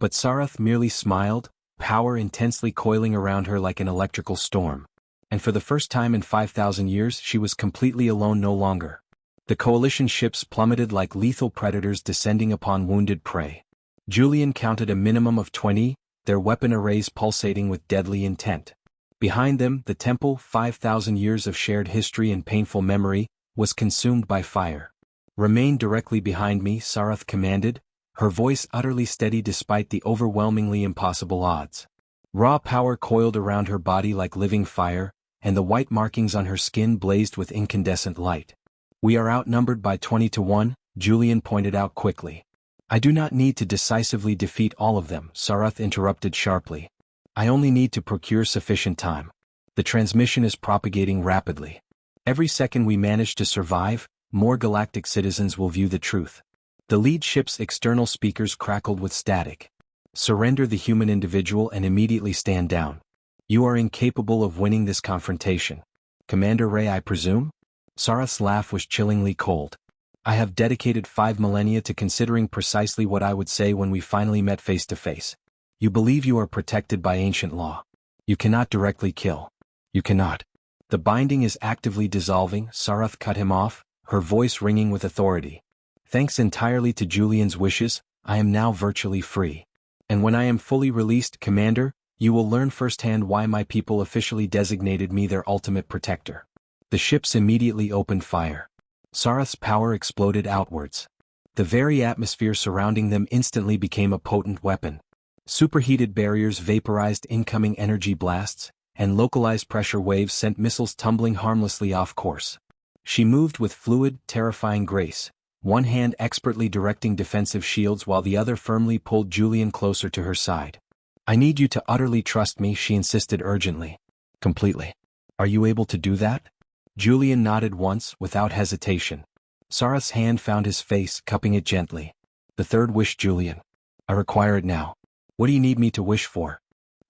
But Sarath merely smiled, power intensely coiling around her like an electrical storm. And for the first time in 5,000 years she was completely alone no longer. The coalition ships plummeted like lethal predators descending upon wounded prey. Julian counted a minimum of 20, their weapon arrays pulsating with deadly intent. Behind them, the temple, 5,000 years of shared history and painful memory, was consumed by fire. "Remain directly behind me," Sarath commanded, her voice utterly steady despite the overwhelmingly impossible odds. Raw power coiled around her body like living fire, and the white markings on her skin blazed with incandescent light. "We are outnumbered by 20 to 1, Julian pointed out quickly. "I do not need to decisively defeat all of them," Sarath interrupted sharply. "I only need to procure sufficient time. The transmission is propagating rapidly. Every second we manage to survive, more galactic citizens will view the truth." The lead ship's external speakers crackled with static. "Surrender the human individual and immediately stand down. You are incapable of winning this confrontation. Commander Ray, I presume?" Sarath's laugh was chillingly cold. "I have dedicated 5 millennia to considering precisely what I would say when we finally met face to face. You believe you are protected by ancient law. You cannot directly kill. You cannot." "The binding is actively dissolving," Sarath cut him off, her voice ringing with authority. "Thanks entirely to Julian's wishes, I am now virtually free. And when I am fully released, Commander, you will learn firsthand why my people officially designated me their ultimate protector." The ships immediately opened fire. Sarath's power exploded outwards. The very atmosphere surrounding them instantly became a potent weapon. Superheated barriers vaporized incoming energy blasts, and localized pressure waves sent missiles tumbling harmlessly off course. She moved with fluid, terrifying grace, one hand expertly directing defensive shields while the other firmly pulled Julian closer to her side. "I need you to utterly trust me," she insisted urgently. "Completely. Are you able to do that?" Julian nodded once, without hesitation. Sarath's hand found his face, cupping it gently. "The third wish, Julian. I require it now. What do you need me to wish for?"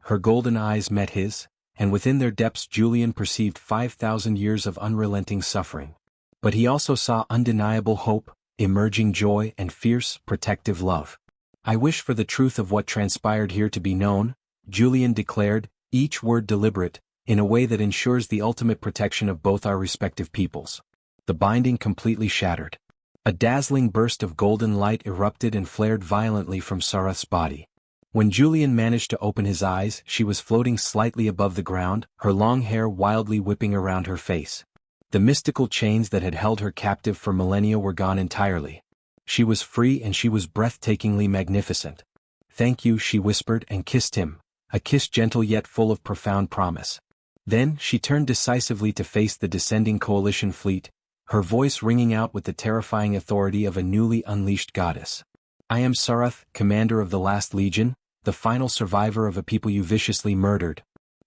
Her golden eyes met his, and within their depths Julian perceived 5,000 years of unrelenting suffering. But he also saw undeniable hope, emerging joy, and fierce, protective love. "I wish for the truth of what transpired here to be known," Julian declared, each word deliberate, in a way that ensures the ultimate protection of both our respective peoples. The binding completely shattered. A dazzling burst of golden light erupted and flared violently from Sarath's body. When Julian managed to open his eyes, she was floating slightly above the ground, her long hair wildly whipping around her face. The mystical chains that had held her captive for millennia were gone entirely. She was free and she was breathtakingly magnificent. "Thank you," she whispered and kissed him, a kiss gentle yet full of profound promise. Then she turned decisively to face the descending coalition fleet, her voice ringing out with the terrifying authority of a newly unleashed goddess. "I am Sarath, commander of the last legion, the final survivor of a people you viciously murdered."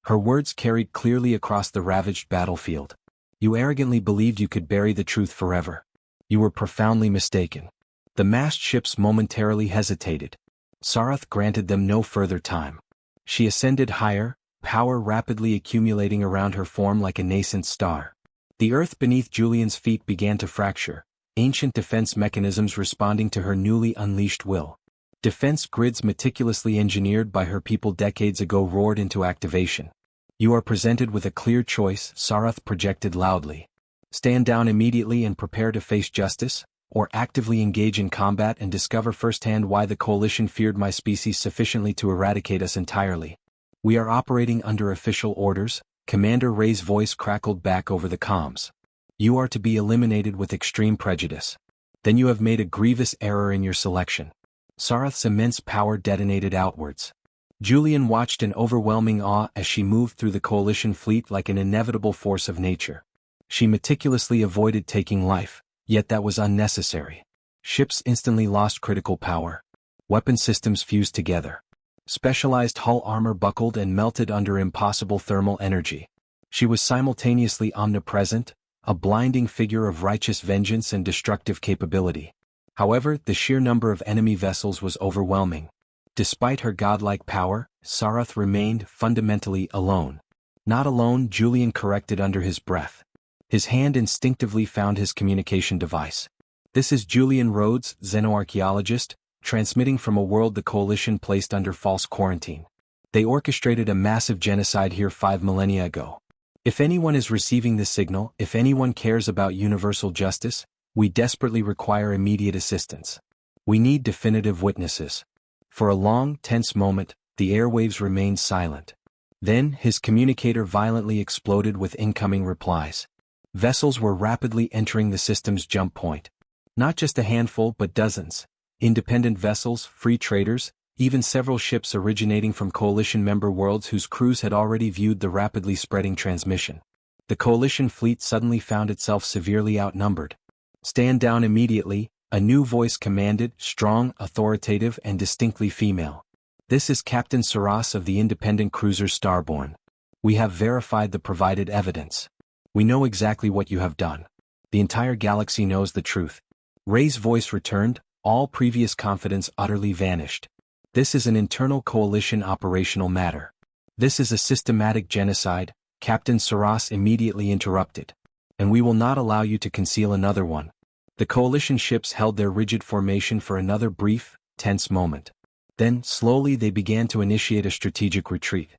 Her words carried clearly across the ravaged battlefield. "You arrogantly believed you could bury the truth forever. You were profoundly mistaken." The massed ships momentarily hesitated. Sarath granted them no further time. She ascended higher, power rapidly accumulating around her form like a nascent star. The earth beneath Julian's feet began to fracture, ancient defense mechanisms responding to her newly unleashed will. Defense grids meticulously engineered by her people decades ago roared into activation. "You are presented with a clear choice," Sarath projected loudly. "Stand down immediately and prepare to face justice, or actively engage in combat and discover firsthand why the coalition feared my species sufficiently to eradicate us entirely." "We are operating under official orders," Commander Ray's voice crackled back over the comms. "You are to be eliminated with extreme prejudice. Then you have made a grievous error in your selection." Sarath's immense power detonated outwards. Julian watched in overwhelming awe as she moved through the coalition fleet like an inevitable force of nature. She meticulously avoided taking life, yet that was unnecessary. Ships instantly lost critical power. Weapon systems fused together. Specialized hull armor buckled and melted under impossible thermal energy. She was simultaneously omnipresent, a blinding figure of righteous vengeance and destructive capability. However, the sheer number of enemy vessels was overwhelming. Despite her godlike power, Sarath remained fundamentally alone. "Not alone," Julian corrected under his breath. His hand instinctively found his communication device. "This is Julian Rhodes, xenoarchaeologist, transmitting from a world the Coalition placed under false quarantine. They orchestrated a massive genocide here 5 millennia ago. If anyone is receiving this signal, if anyone cares about universal justice, we desperately require immediate assistance. We need definitive witnesses. For a long, tense moment, the airwaves remained silent. Then, his communicator violently exploded with incoming replies. Vessels were rapidly entering the system's jump point. Not just a handful but dozens. Independent vessels, free traders, even several ships originating from Coalition member worlds whose crews had already viewed the rapidly spreading transmission. The Coalition fleet suddenly found itself severely outnumbered. "Stand down immediately," a new voice commanded, strong, authoritative, and distinctly female. "This is Captain Saras of the independent cruiser Starborn. We have verified the provided evidence. We know exactly what you have done. The entire galaxy knows the truth." Ray's voice returned, all previous confidence utterly vanished. "This is an internal Coalition operational matter. This is a systematic genocide," Captain Saras immediately interrupted. "And we will not allow you to conceal another one." The Coalition ships held their rigid formation for another brief, tense moment. Then, slowly they began to initiate a strategic retreat.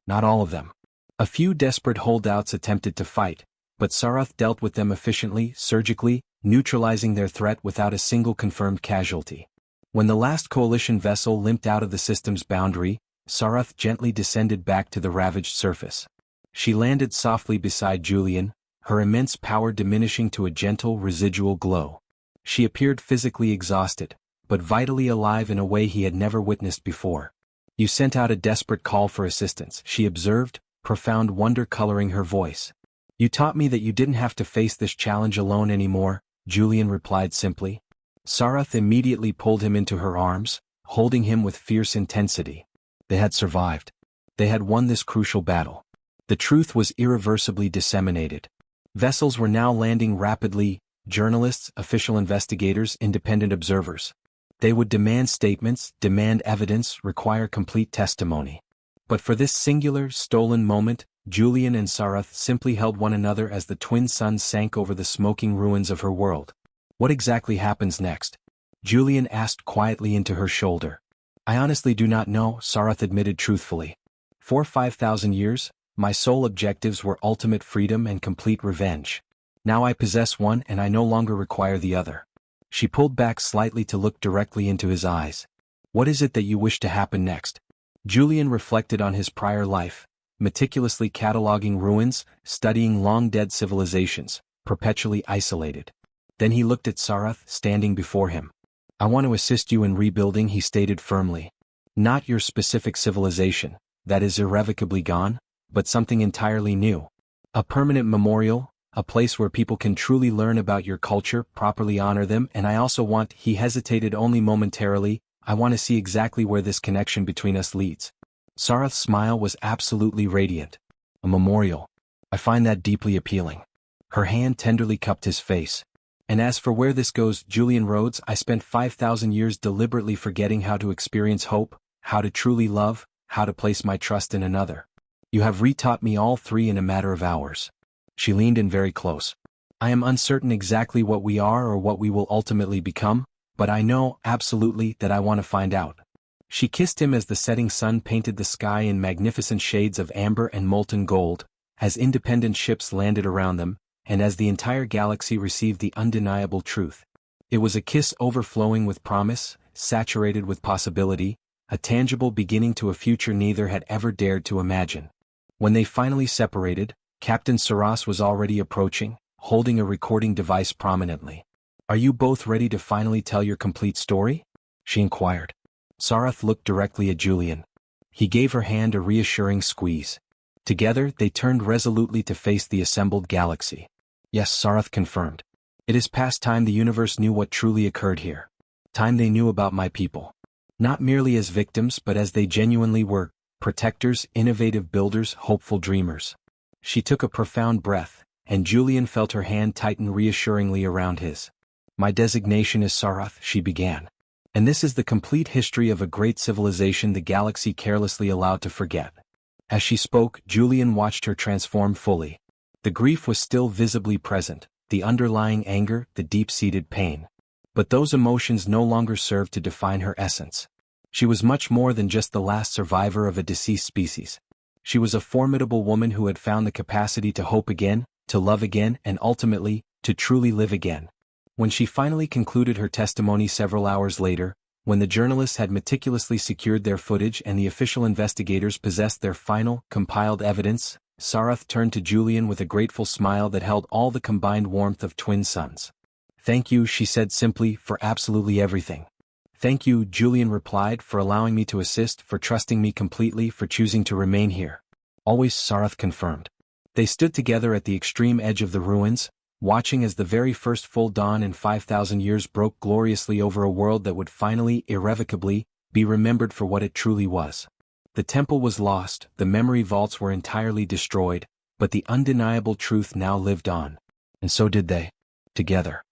Not all of them. A few desperate holdouts attempted to fight, but Sarath dealt with them efficiently, surgically, neutralizing their threat without a single confirmed casualty. When the last Coalition vessel limped out of the system's boundary, Sarath gently descended back to the ravaged surface. She landed softly beside Julian, her immense power diminishing to a gentle residual glow. She appeared physically exhausted, but vitally alive in a way he had never witnessed before. "You sent out a desperate call for assistance," she observed, profound wonder coloring her voice. "You taught me that you didn't have to face this challenge alone anymore," Julian replied simply. Sarath immediately pulled him into her arms, holding him with fierce intensity. They had survived. They had won this crucial battle. The truth was irreversibly disseminated. Vessels were now landing rapidly, journalists, official investigators, independent observers. They would demand statements, demand evidence, require complete testimony. But for this singular, stolen moment, Julian and Sarath simply held one another as the twin suns sank over the smoking ruins of her world. "What exactly happens next?" Julian asked quietly into her shoulder. "I honestly do not know," Sarath admitted truthfully. "For 5,000 years, my sole objectives were ultimate freedom and complete revenge. Now I possess one and I no longer require the other." She pulled back slightly to look directly into his eyes. "What is it that you wish to happen next?" Julian reflected on his prior life, meticulously cataloging ruins, studying long-dead civilizations, perpetually isolated. Then he looked at Sarath, standing before him. "I want to assist you in rebuilding," he stated firmly. "Not your specific civilization, that is irrevocably gone, but something entirely new. A permanent memorial, a place where people can truly learn about your culture, properly honor them, and I also want," he hesitated only momentarily, "I want to see exactly where this connection between us leads." Sarath's smile was absolutely radiant. "A memorial. I find that deeply appealing." Her hand tenderly cupped his face. "And as for where this goes, Julian Rhodes, I spent 5,000 years deliberately forgetting how to experience hope, how to truly love, how to place my trust in another. You have retaught me all three in a matter of hours." She leaned in very close. "I am uncertain exactly what we are or what we will ultimately become, but I know, absolutely, that I want to find out." She kissed him as the setting sun painted the sky in magnificent shades of amber and molten gold, as independent ships landed around them, and as the entire galaxy received the undeniable truth. It was a kiss overflowing with promise, saturated with possibility, a tangible beginning to a future neither had ever dared to imagine. When they finally separated, Captain Saras was already approaching, holding a recording device prominently. "Are you both ready to finally tell your complete story?" she inquired. Sarath looked directly at Julian. He gave her hand a reassuring squeeze. Together, they turned resolutely to face the assembled galaxy. "Yes," Sarath confirmed. "It is past time the universe knew what truly occurred here. Time they knew about my people. Not merely as victims but as they genuinely were, protectors, innovative builders, hopeful dreamers." She took a profound breath, and Julian felt her hand tighten reassuringly around his. "My designation is Sarath," she began. "And this is the complete history of a great civilization the galaxy carelessly allowed to forget." As she spoke, Julian watched her transform fully. The grief was still visibly present, the underlying anger, the deep-seated pain. But those emotions no longer served to define her essence. She was much more than just the last survivor of a deceased species. She was a formidable woman who had found the capacity to hope again, to love again, and ultimately, to truly live again. When she finally concluded her testimony several hours later, when the journalists had meticulously secured their footage and the official investigators possessed their final, compiled evidence, Sarath turned to Julian with a grateful smile that held all the combined warmth of twin suns. "Thank you," she said simply, "for absolutely everything." "Thank you," Julian replied, "for allowing me to assist, for trusting me completely, for choosing to remain here." "Always," Sarath confirmed. They stood together at the extreme edge of the ruins, watching as the very first full dawn in 5,000 years broke gloriously over a world that would finally, irrevocably, be remembered for what it truly was. The temple was lost, the memory vaults were entirely destroyed, but the undeniable truth now lived on. And so did they. Together.